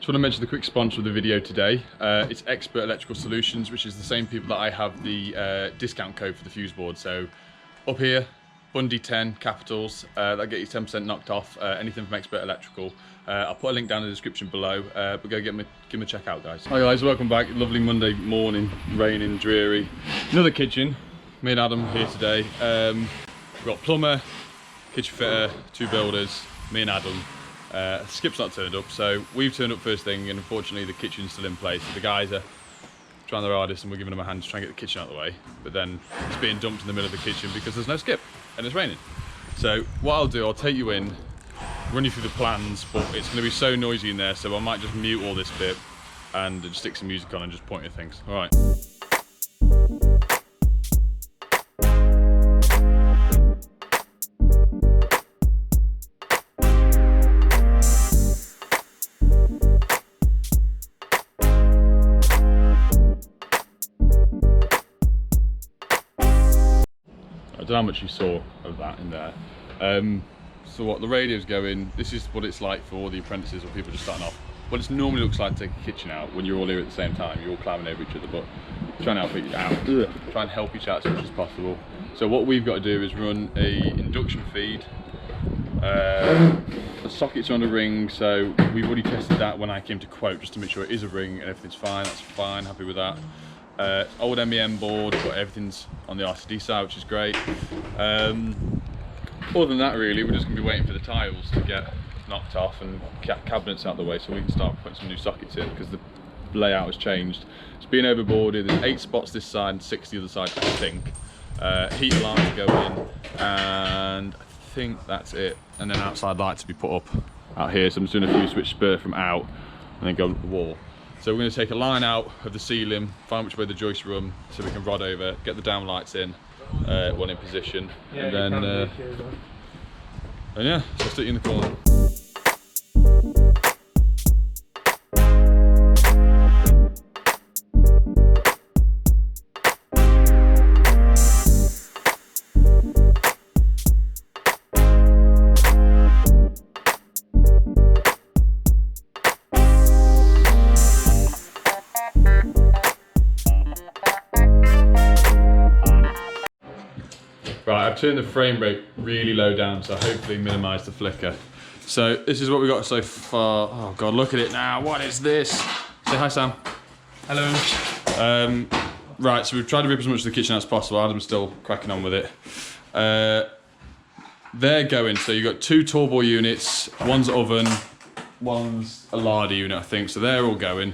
Just want to mention the quick sponsor of the video today. It's Expert Electrical Solutions, which is the same people that I have the discount code for the fuse board. So up here, Bundy 10 capitals, that'll get you 10% knocked off anything from Expert Electrical. I'll put a link down in the description below, but go give them a check out, guys. Hi guys, welcome back. Lovely Monday morning, raining, dreary. Another kitchen. Me and Adam here today. We've got plumber, kitchen fitter, two builders, me and Adam. Skip's not turned up, so we've turned up first thing, and unfortunately the kitchen's still in place. So the guys are trying their hardest and we're giving them a hand to try and get the kitchen out of the way, but then it's being dumped in the middle of the kitchen because there's no skip and it's raining. So what I'll do, I'll take you in, run you through the plans, but it's going to be so noisy in there, so I might just mute all this bit and just stick some music on and just point at things. All right. I don't know how much you saw of that in there. So what the radio's going, this is what it's like for all the apprentices or people just starting off. What it normally looks like to take a kitchen out when you're all here at the same time, you're all climbing over each other, but trying to help each out. Try and help each out as much as possible. So what we've got to do is run a induction feed. The sockets are on a ring, so we've already tested that when I came to quote, just to make sure it is a ring and everything's fine. That's fine, happy with that. Old MEM board, but everything's on the RCD side, which is great. Other than that, really, we're just going to be waiting for the tiles to get knocked off and cabinets out of the way so we can start putting some new sockets in, because the layout has changed. It's been overboarded. There's 8 spots this side and 6 the other side, I think. Heat alarms go in, and I think that's it. And then outside lights to be put up out here. So I'm just doing a few switch spur from out and then go to the wall. So we're going to take a line out of the ceiling, find which way the joists run, so we can rod over, get the down lights in, one in position, and then and yeah, so I'll stick you in the corner. Right, I've turned the frame rate really low down, so hopefully minimise the flicker. So this is what we got so far. Oh God, look at it now. What is this? Say hi, Sam. Hello. Right, so we've tried to rip as much of the kitchen as possible. Adam's still cracking on with it. They're going, so you've got 2 tall boy units, one's oven, one's a larder unit, I think, so they're all going.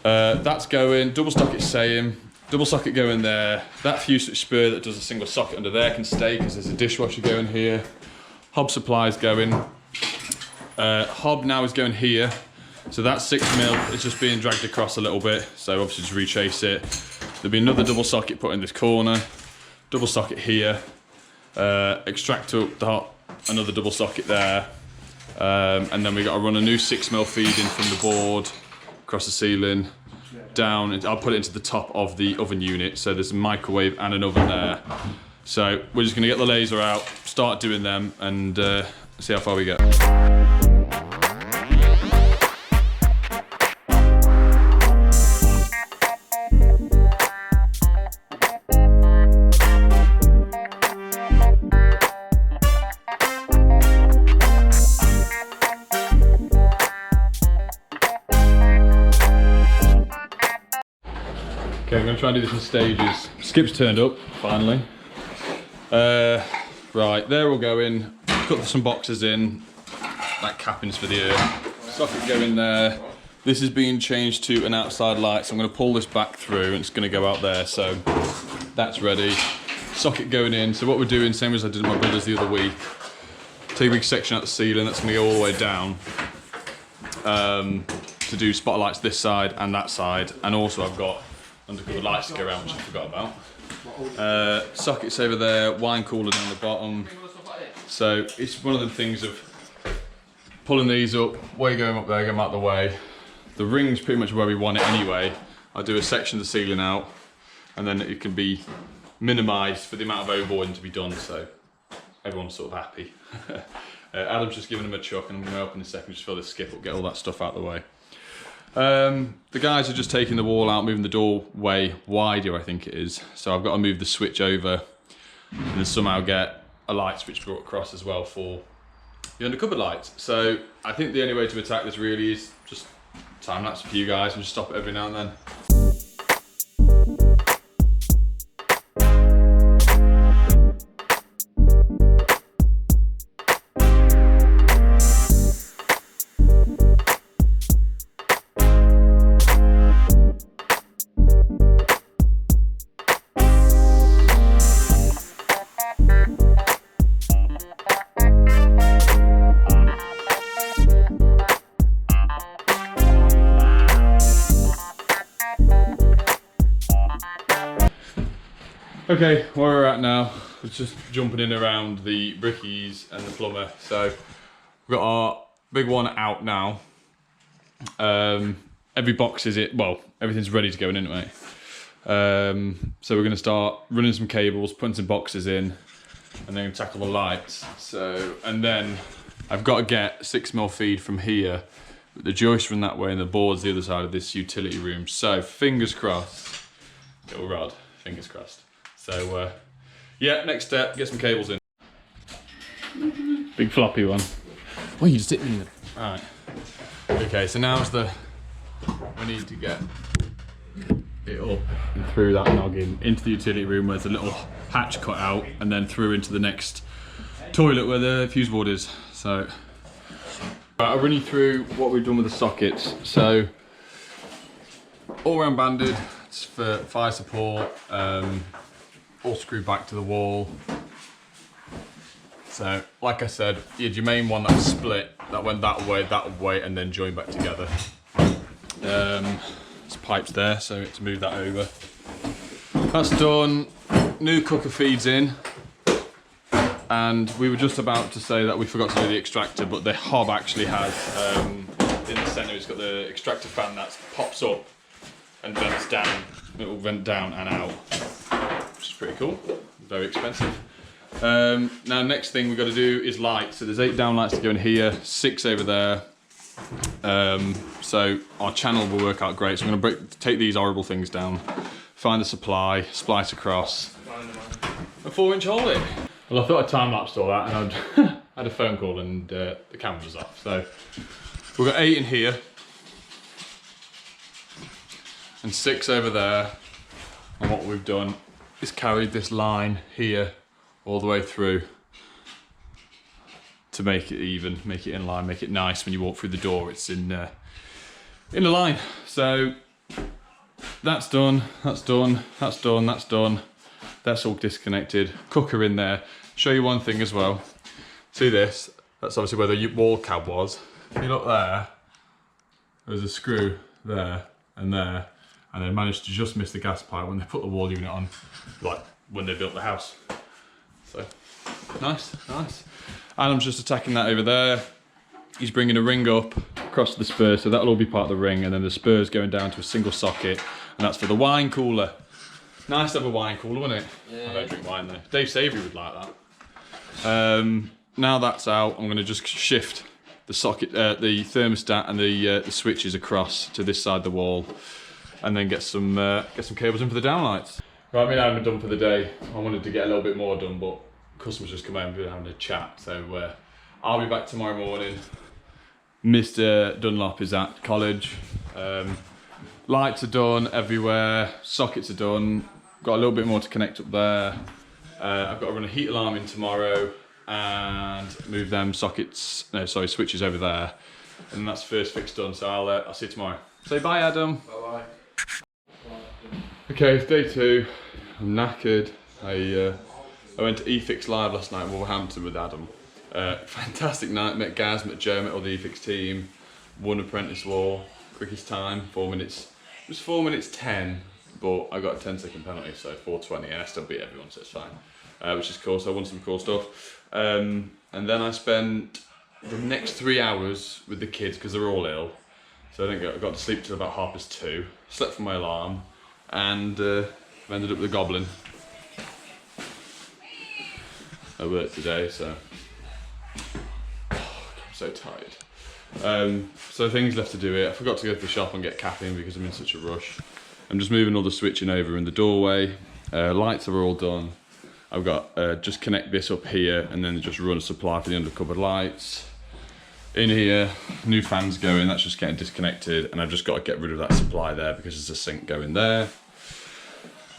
That's going, double socket same. Double socket going there. That fuse switch spur that does a single socket under there can stay because there's a dishwasher going here. Hob supplies going. Hob now is going here. So that's 6mm. It's just being dragged across a little bit. So obviously just retrace it. There'll be another double socket put in this corner. Double socket here. Extractor up the hot. Another double socket there. And then we got to run a new 6mm feed in from the board across the ceiling. Down, I'll put it into the top of the oven unit, so there's a microwave and an oven there. So we're just going to get the laser out, start doing them, and see how far we get. Okay, I'm going to try and do this in stages. Skip's turned up, finally. Right, they're all going. Cut some boxes in. That capping's for the earth. Socket going there. This is being changed to an outside light, so I'm going to pull this back through and it's going to go out there, so that's ready. Socket going in, so what we're doing, same as I did with my brothers the other week. Take a big section out the ceiling, that's going to go all the way down. To do spotlights this side and that side, and also I've got undercover lights to go around, which I forgot about. Sockets over there, wine cooler down the bottom. So it's one of the things of pulling these up, way going up there, get them out of the way. The ring's pretty much where we want it anyway. I do a section of the ceiling out, and then it can be minimised for the amount of overboarding to be done, so everyone's sort of happy. Adam's just giving him a chuck, and I'm going to open in a second, just fill this skip up, get all that stuff out of the way. The guys are just taking the wall out, moving the doorway wider, I think it is. So I've got to move the switch over and then somehow get a light switch brought across as well for the undercupboard lights. So I think the only way to attack this really is just time lapse for you guys and just stop it every now and then. Okay, where we're at now, we're just jumping in around the brickies and the plumber. So we've got our big one out now. Every box is well, everything's ready to go in anyway. So we're gonna start running some cables, putting some boxes in, and then tackle the lights. So, and then I've got to get 6mm feed from here, the joist run that way and the boards the other side of this utility room. So fingers crossed, little rod, fingers crossed. So yeah, next step, get some cables in. Big floppy one. Well, you just hit me in the... Alright. Okay, so now's we need to get it up and through that noggin into the utility room where there's a little hatch cut out, and then through into the next toilet where the fuse board is. So I'll run you through what we've done with the sockets. So all round banded, it's for fire support. All screwed back to the wall. So, like I said, you had your main one that was split, that went that way, and then joined back together. There's pipes there, so we have to move that over. That's done. New cooker feeds in. And we were just about to say that we forgot to do the extractor, but the hob actually has, in the centre, it's got the extractor fan that pops up and vents down. It will vent down and out. Which is pretty cool, very expensive. Now next thing we've got to do is lights. So there's 8 down lights to go in here, 6 over there. So our channel will work out great. So I'm going to take these horrible things down, find the supply, splice across, a 4-inch hole in. Well, I thought I time-lapsed all that, and I had a phone call and the camera was off. So we've got 8 in here and 6 over there. And what we've done is carried this line here all the way through to make it even, make it in line, make it nice when you walk through the door. It's in a line. So that's done, that's done, that's done, that's done. That's all disconnected. Cooker in there. Show you one thing as well. See this? That's obviously where the wall cab was. If you look there, there's a screw there and there. And they managed to just miss the gas pipe when they put the wall unit on, like when they built the house. So, nice, nice. Adam's just attacking that over there. He's bringing a ring up across the spur, so that'll all be part of the ring, and then the spur's going down to a single socket, and that's for the wine cooler. Nice to have a wine cooler, wouldn't it? Yeah. I don't drink wine though. Dave Savory would like that. Now that's out, I'm gonna just shift the socket, the thermostat and the switches across to this side of the wall, and then get some cables in for the downlights. Right, me and Adam are done for the day. I wanted to get a little bit more done, but customers just come home and we're having a chat. So I'll be back tomorrow morning. Mr. Dunlop is at college. Lights are done everywhere. Sockets are done. Got a little bit more to connect up there. I've got to run a heat alarm in tomorrow and move them switches over there. And that's first fix done. So I'll see you tomorrow. Say bye, Adam. Bye bye. Okay, it's day 2. I'm knackered. I went to eFix Live last night in Wolverhampton with Adam. Fantastic night. Met Gaz, met Joe, met all the eFix team. Won apprentice war. Quickest time, 4 minutes. It was 4 minutes 10, but I got a 10-second penalty, so 4:20, and I still beat everyone, so it's fine. Which is cool. So I won some cool stuff. And then I spent the next 3 hours with the kids because they're all ill. So I got to sleep till about 2:30. Slept for my alarm, and ended up with a goblin. I worked today, so so tired. So things left to do it. I forgot to go to the shop and get capping because I'm in such a rush. I'm just moving all the switching over in the doorway. Lights are all done. I've got just connect this up here and then just run a supply for the undercover lights. In here, new fans going, that's just getting disconnected, and I've just got to get rid of that supply there because there's a sink going there.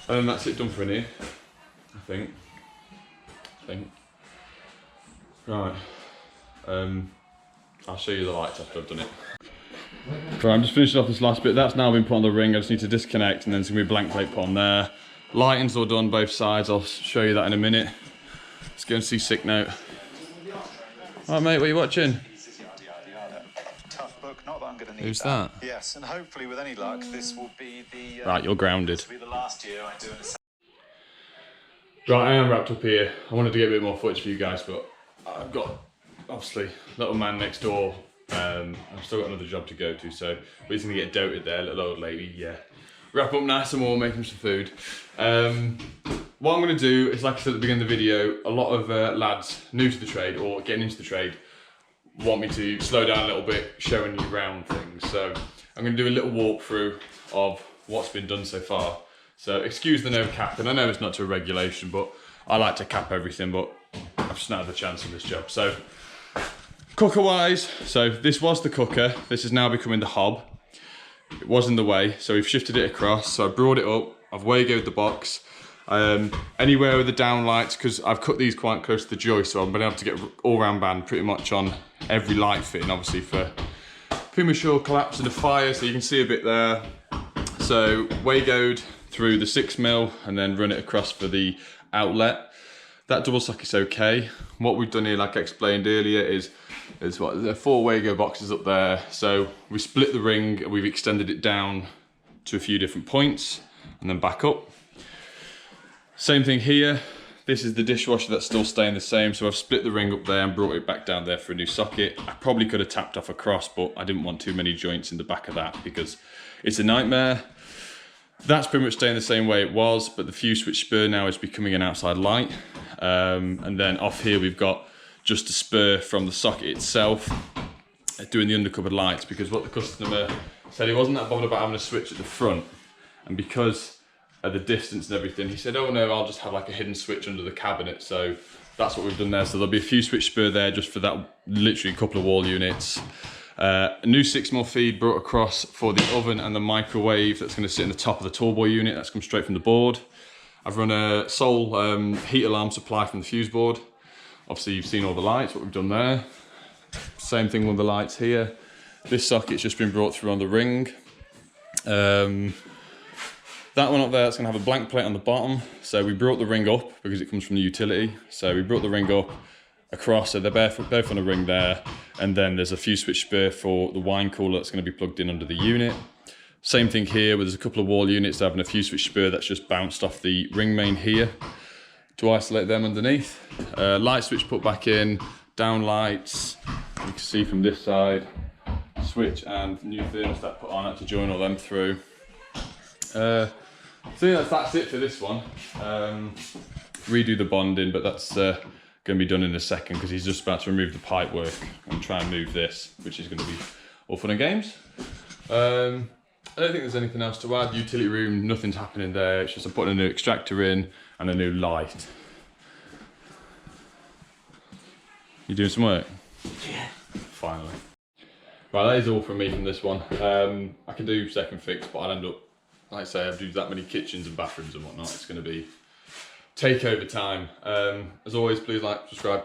And then that's it done for in here, I think. Right, I'll show you the lights after I've done it. Right, I'm just finishing off this last bit. That's now been put on the ring. I just need to disconnect and then there's going to be a blank plate put on there. Lighting's all done both sides. I'll show you that in a minute. Let's go and see Sick Note. All right, mate, what are you watching? Tough book, not that I'm going to need. Who's that? Yes, and hopefully with any luck, this will be the... Right, you're grounded. This will be the last year I do an Right, I am wrapped up here. I wanted to get a bit more footage for you guys, but I've got, obviously, little man next door. I've still got another job to go to, so we're just going to get doted there, little old lady, yeah. Wrap up nice and warm, make him some food. What I'm going to do is, like I said at the beginning of the video, a lot of lads new to the trade or getting into the trade want me to slow down a little bit, showing you around things. So I'm going to do a little walkthrough of what's been done so far. So excuse the no cap, and I know it's not to a regulation, but I like to cap everything, but I've just not had the chance in this job. So cooker wise, so this was the cooker, this is now becoming the hob. It was in the way, so we've shifted it across. So I brought it up, I've Wagoed the box. Anywhere with the downlights, because I've cut these quite close to the joist, so I've been able to get all-round band pretty much on every light fitting, obviously for premature collapse and a fire, so you can see a bit there. So Wagoed through the 6mm and then run it across for the outlet. That double socket's okay. What we've done here, like I explained earlier, is what, there are 4 Wago boxes up there. So we split the ring, we've extended it down to a few different points and then back up. Same thing here. This is the dishwasher that's still staying the same. So I've split the ring up there and brought it back down there for a new socket. I probably could have tapped off across, but I didn't want too many joints in the back of that because it's a nightmare. That's pretty much staying the same way it was, but the fuse switch spur now is becoming an outside light. And then off here we've got just a spur from the socket itself doing the undercovered lights, because what the customer said, he wasn't that bothered about having a switch at the front, and because of the distance and everything, he said, oh no, I'll just have like a hidden switch under the cabinet. So that's what we've done there. So there'll be a fuse switch spur there just for that, literally a couple of wall units. A new 6mm feed brought across for the oven and the microwave that's going to sit in the top of the tall boy unit. That's come straight from the board. I've run a sole heat alarm supply from the fuse board. Obviously you've seen all the lights, what we've done there. Same thing with the lights here. This socket's just been brought through on the ring. That one up there, that's going to have a blank plate on the bottom. So we brought the ring up because it comes from the utility. So we brought the ring up across, so they're both on a ring there. And then there's a fuse switch spur for the wine cooler that's going to be plugged in under the unit. Same thing here, where there's a couple of wall units having a fuse switch spur that's just bounced off the ring main here to isolate them underneath. Light switch put back in, down lights, you can see from this side, switch and new thermostat put on, had to join all them through. So that's it for this one. Redo the bonding, but that's going to be done in a second because he's just about to remove the pipe work and try and move this, which is going to be all fun and games. I don't think there's anything else to add. Utility room, nothing's happening there. It's just I'm putting a new extractor in and a new light. You doing some work? Yeah. Finally. Right, that is all from me from this one. I can do second fix, but I'll end up, like I say, I've used that many kitchens and bathrooms and whatnot. It's going to be takeover time. As always, please like, subscribe.